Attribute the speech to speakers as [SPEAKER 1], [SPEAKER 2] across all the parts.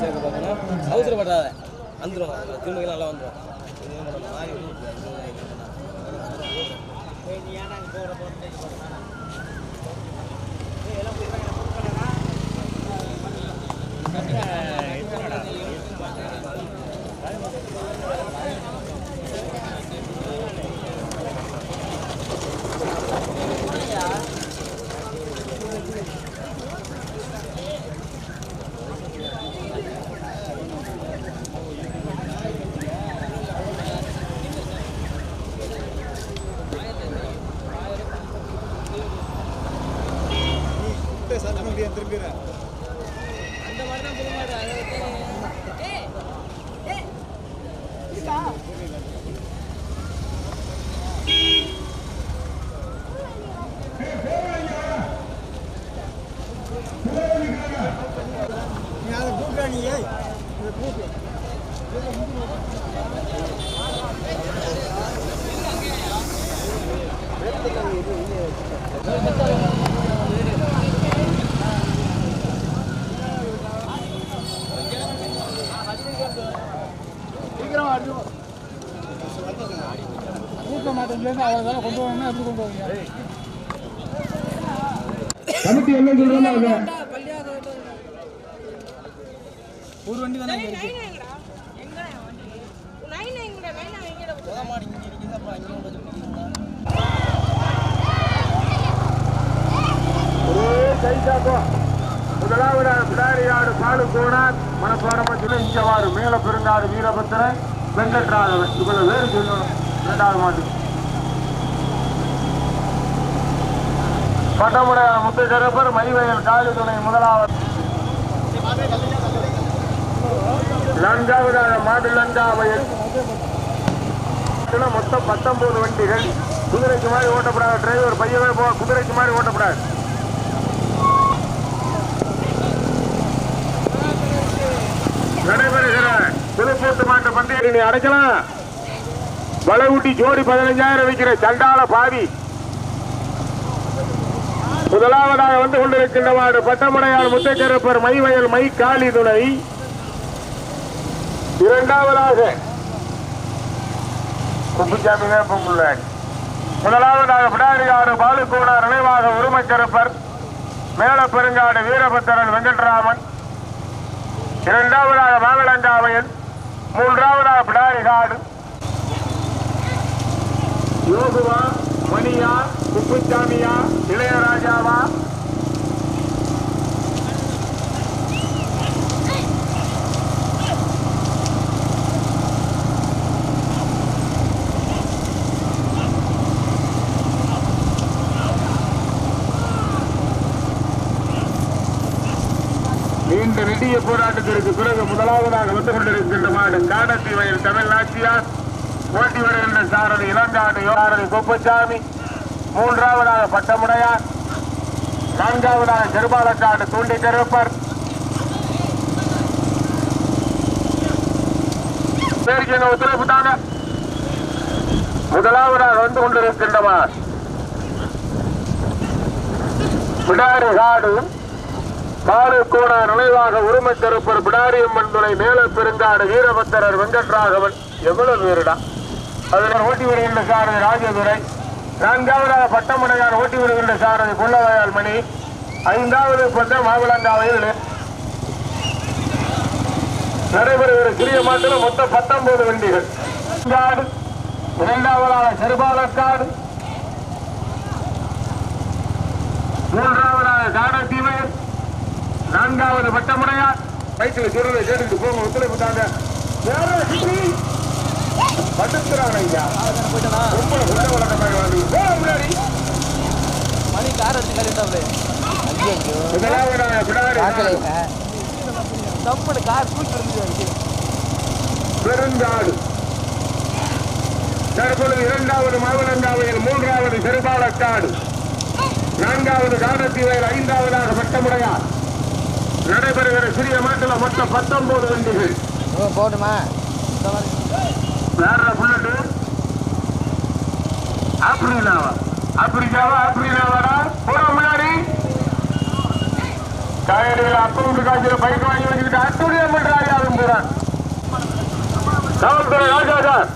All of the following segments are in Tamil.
[SPEAKER 1] சேர்க்க பார்க்கணும். அவசரப்படாத வந்துடும், திரும்ப நல்லா வந்துடும். அந்த மாதிரி தான் கூட்ட மாட்டேன் அவங்களால கொண்டு வரணும். எப்படி கொண்டு வரீங்க?
[SPEAKER 2] கமிட்டி என்ன சொல்றாங்க?
[SPEAKER 1] ஒரு வண்டி தானே
[SPEAKER 2] முதலாவதாக பிடாரியாடு பாலுக்கோணார் மனப்பாடமா சொல்ல இஞ்சவாறு மேல பெருங்காடு வீரபத்திரன் வெங்கட்ராகவன் இவ்வளவு வேறு சொல்லணும். இரண்டாவது மாட்டு பட்டமுடைய முத்துக்கரப்பர் மைவயல் காலி துணை முதலாவது. நான்காவதாக மாடுலங்காவயல் மொத்தம் 19 வண்டிகள். குதிரைக்கு மாதிரி ஓட்டப்படாத டிரைவர் பையவே போ, குதிரைக்கு மாதிரி ஓட்டப்படாது. நடைபெறுகிற திருப்பூட்டு மாட்டு பந்தயத்தை நீ அடைக்கலாம். வளைவுட்டி ஜோடி 15,000 வைக்கிற சண்டால பாவி. முதலாவதாக வந்து கொண்டிருக்கின்ற மாடு பட்டமடையார் முத்தைக்கரப்பர் மைவயல் மை காலி துணை. இரண்டாவதாக குப்புச்சாமி வேப்பங்குள்ளாடி. முதலாவதாக பிடாரியாடு பாலுக்கோணார் நினைவாக உரிமைக்கரப்பர் மேல பெருங்காடு வீரபத்திரன் வெங்கட்ராமன். இரண்டாவதாக மாவிளங்காவையன். மூன்றாவதாக பிடாரிகாடு யோகுவா மணியா குப்புச்சாமியா இளையராஜாவா? நீண்ட நெடிய போராட்டத்திற்கு பிறகு முதலாவதாக வந்து கொண்டிருக்கின்ற மாடு காடத்தி வயல் தமிழ்நாட்டியார். ஓட்டி வருகின்ற சாரதி இளங்காடு சாரதி குப்புச்சாமி. மூன்றாவதாக பட்டமுடையார். நான்காவதாக செருபாலக்காடு தூண்டி கருப்பர். உத்தரவுட்டாங்க. முதலாவதாக வந்து கொண்டிருக்கின்ற மாடு பிடாரி காடு பாலுக்கோணார் நினைவாக உரிமை கருப்பர் பிடாரியம்மன் துணை மேல பெருங்காடு வீரபத்திரர் வெங்கட்ராகவன். எவ்வளவு பேருடா அதில் ஓட்டி வருகின்ற சாரதி ராஜதுரை. நான்காவதாக பட்டமடையார் ஓட்டி வருகின்ற சாரதி புள்ளவயால் மணி. ஐந்தாவது பட்டம் மாவிளங்காவையில் நடைபெறுகிற சிறிய மாட்டில் மொத்தம் 19 வண்டிகள். இரண்டாவதாக செருபாலக்காடு. மூன்றாவதாக காடத்தீவயல். நான்காவது பட்டமுடையார். வயிற்றில் சொல்றதை கேட்டுட்டு போங்க. ஒத்துழைப்புட்டாங்க படுத்துறாங்க. பெருங்காடு தற்பொழுது இரண்டாவது மாவிளங்காவையில். மூன்றாவது செருபாலக்காடு. நான்காவது காடத்தீவயல். ஐந்தாவதாக பட்டமுடையார். நடைபெறுகிற சிறிய மாட்டில் மொத்தம் 19 வண்டிகள்.
[SPEAKER 1] போட்டுமா
[SPEAKER 2] வேற புல்லட்டு ஆப்பிரிக்காவா ஆப்பிரிக்காவாடா போற முன்னாடி டயரில் அக்கௌண்ட் காய்ச்சல பைக் வாங்கி வச்சுக்கிட்டு அட்டுடியம் பண்றாரு யாரும் போறான். காவல்துறை ராஜா சார்,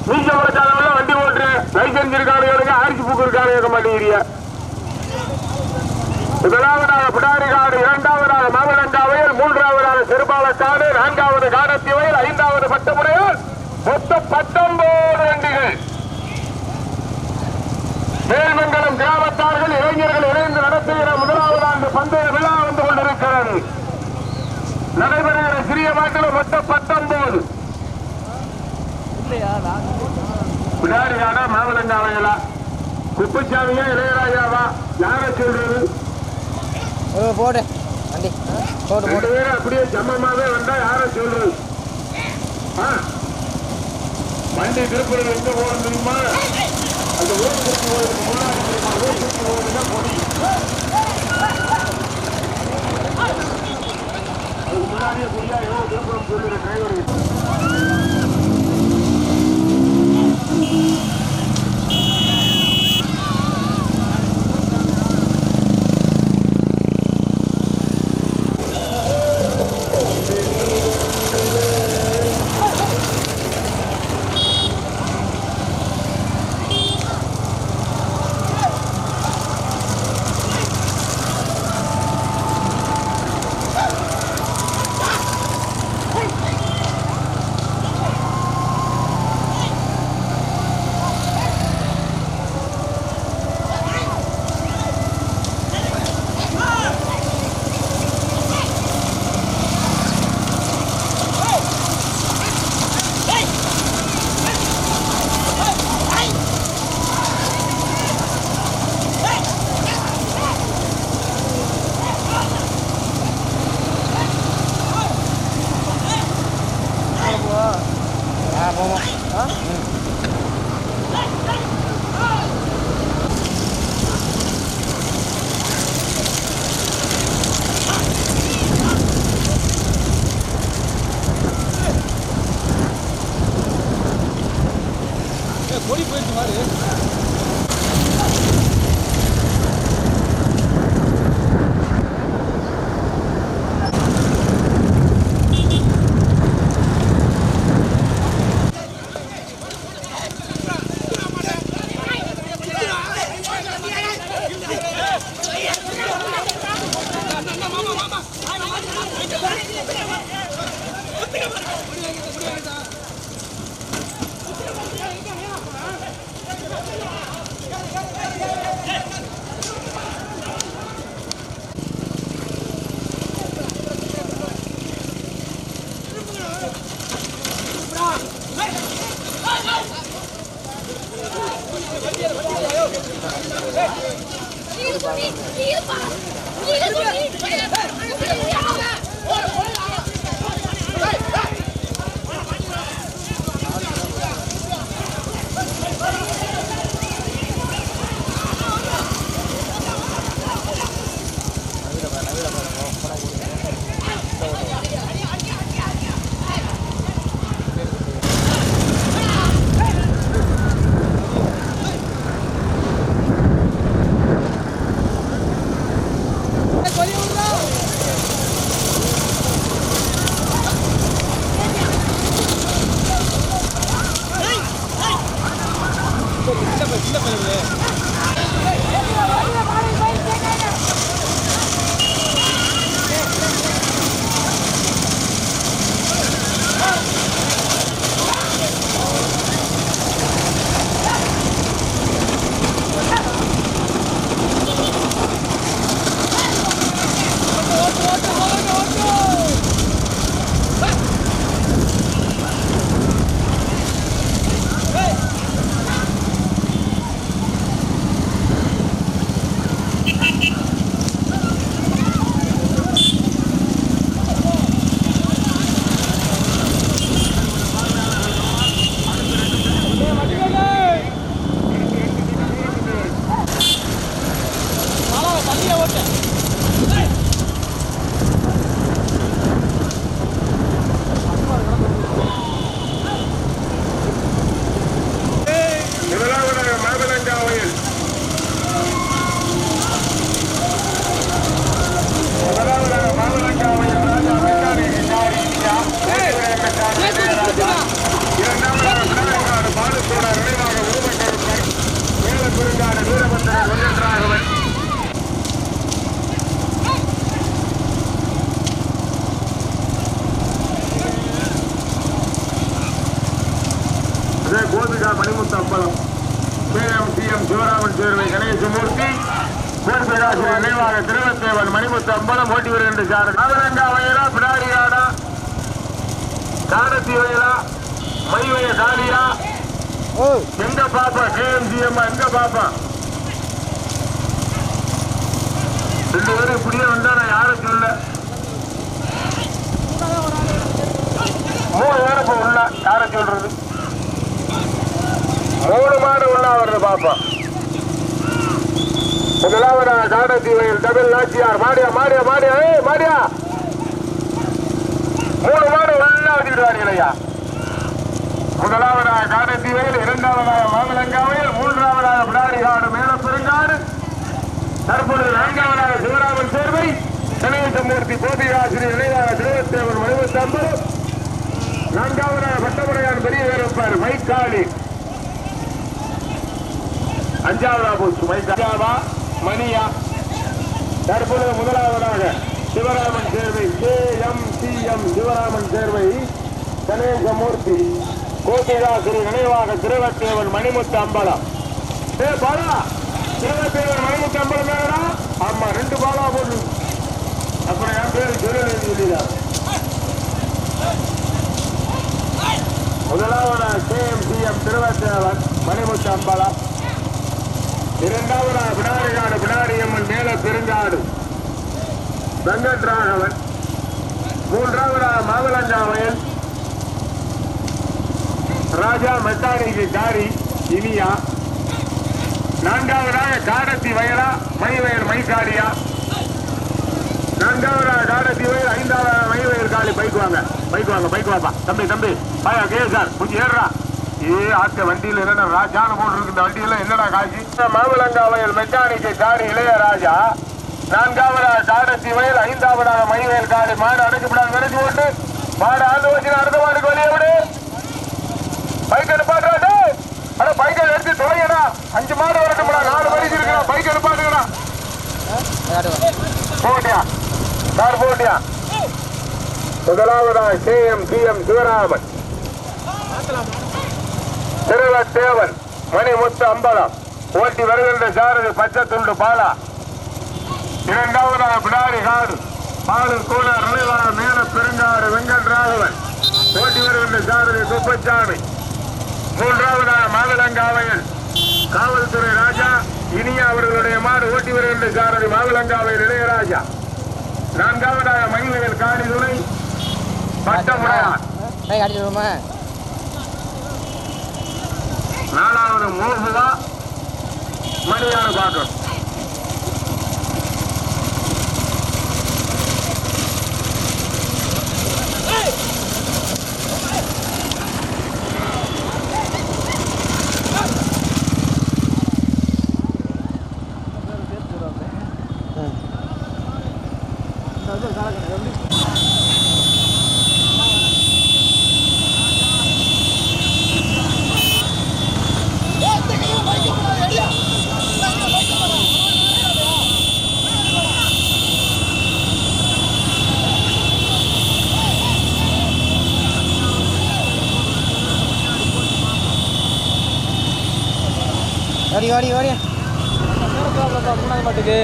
[SPEAKER 2] நீங்க பிரச்சாரம் வண்டி ஓட்டு லைசன்ஸ் இருக்காரு, ஆர்சி புக் இருக்காரு கேட்க மாட்டேங்கிறீங்க. முதலாவதாக பிடாரி காடு, இரண்டாவதாக மாவளங்காவையில், மூன்றாவதாக சிறுபாலக்காடு, நான்காவது காடத்திவையில், ஐந்தாவது பட்டமுறையில் மொத்தம் 19 வண்டிகள். மேல்மங்கலம் கிராமத்தார்கள் இளைஞர்கள் இணைந்து நடத்துகிற முதலாவது ஆண்டு பந்தய விழா வந்து கொண்டிருக்கிறது. நடைபெறுகிற சிறிய மாட்டில் மொத்தம் 19. பிடாரி காடா மாவளங்காவையிலா, குப்புச்சாமியா இளையராஜாவா, யார சொல்றது?
[SPEAKER 1] போடு வண்டி போடு போடு.
[SPEAKER 2] அப்படியே சமமாவே வந்தா யார சொல்றது? வண்டி திருப்பதி எங்க போகணும் தெரியுமா? அந்த ஓட்டுக்கு போறதுக்கு முன்னாடி தெரியுமா? ஓட்டுக்கு போகுதுன்னா பொடி, அதுக்கு முன்னாடியே பொடியா எவ்வளவு திருப்பம் சொல்லுற டிரைவர்.
[SPEAKER 1] கொடி போயிடுச்சு மாதிரி.
[SPEAKER 2] அம்பலம் ஓட்டி வருகின்ற சார் நாகரங்கா வயலா பிடாரி காடா காடத்தி வயலா மைவய காலியா எங்க பாப்பா கேஎம்ஜிஎம் எங்க பாப்பா 2 பேரும் இப்படியே வந்தா நான் யாரும் சொல்ல 3 பேரும் இப்ப உள்ள யாரை சொல்றது 3 மாடு உள்ள வருது பாப்பா முதலாவதா காடத்தி வயல் டபுள் நாச்சியார் மாடியா மாடியா மாடியா மாடியா 3 மாடு உள்ள வச்சுக்கிட்டு ஐயா முதலாவதாக காடத்தி வயல் இரண்டாவதாக மாமலங்கா வயல் மூன்றாவதாக பிடாரி காடு மேல பெருங்காடு தற்பொழுது 4வதாக சிவராமன் சேர்வை கணேசமூர்த்தி கோபிகாசிரி இணையாக திருவத்தேவன் மணிமுத்தம்பலம் 4வதாக பட்டமுறையான் பெரிய வேறுப்பார் மைக்காளி 5வதா போச்சு மைக்காவா மணியா தற்பொழுது முதலாவதாக சிவராமன் சேர்வை KMCM சிவராமன் சேர்வை கணேசமூர்த்தி கோபிகாசிரி நினைவாக திருவத்தேவன் மணிமுத்து அம்பலம் பாலா திருவத்தேவன் மணிமுத்து அம்பலம் வேறா ஆமா 2 பாலா போட்டு அப்புறம் என் பேரு சொல்லல முதலாவதா KMCM திருவத்தேவன் மணிமுத்து அம்பலம் 2வதா பிடாரிகாடு பிடாரியம்மன் மேல பெருங்காடு வெங்கட்ராகவன் 3வதா மாவலங்கா வயல் ராஜா மெக்கானிக்கு காரி இனியா 4வதாக காடத்தி வயலா மைவயல் மைக்காரியா 4வதாக காடத்தி வயல் 5வதாக மைவயல் காலி பைக் வாப்பா தம்பி பாயா கே சார் கொஞ்சம் ஏறா ஆத்த வண்டியில் என்னடா ராஜான போட்டு இருக்கு இந்த வண்டியில என்னடா காட்சி மாமலங்கா வயல் மெக்கானிக்கு காரி இளையராஜா 4வதாக காடத்தி வயல் 5வதாக மைவயல் காலி மாடு அடைக்கப்படாது விரைச்சு போட்டு மாடு ஆண்டு வச்சு அடுத்த மாடுக்கு வெளியே விடு பைக் எடுப்பாடுறாடு அட பைக்கை எடுத்து தொலைங்கடா 5 மாடு வரட்டும்டா 4 வரைக்கும் இருக்கா பைக் எடுப்பாடுங்கடா போட்டியா சார் போட்டியா முதலாவதா KMCM சிவராமன் திருவத்தேவன் மணிமுத்து அம்பலம் ஓட்டி வருகின்ற சாரதி பச்சை துண்டு பாலா 2வதாக பிடாரி காடு பாலு கூலர் நிலைவாக மேல பெருங்காடு வெங்கட்ராகவன் ஓட்டி வருகின்ற சாரதி சுப்பச்சாமி 3வதாக மாவிலங்காவையில் காவல்துறை ராஜா இனியா அவர்களுடைய மாடு ஓட்டி வருகின்ற சாரதி மாவிலங்காவையில் இளையராஜா 4வதாக மகிழ்வயல் காடி துணை பட்டமுறையார் 4வது மோகுவா மணியான பாக்கம்
[SPEAKER 1] ஓடி 3வது மாட்டுக்கு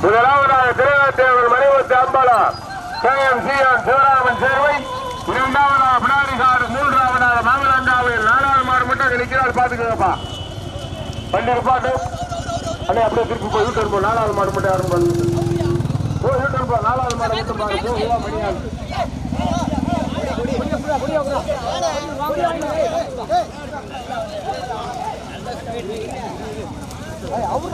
[SPEAKER 1] முதலாவதாக திருவத்தேவன் மணிமுத்து அம்பலம் KMCM சிவராமன் சேர்வை 2வதாக பிடாரி காடு 3வதாக மாமலங்காவில் 4வது மாடு மட்டும் நிற்கிறார் பாத்துக்கப்பா வண்டி பாட்டு அண்ணே அப்படியே திருப்பி போய் யூட்டர் போ 4வது மாடு மட்டும் யாரும் பண்ணு போ யூட்டர் போ 4வது மாடு மட்டும் பாருங்க மணியாது
[SPEAKER 3] அவரு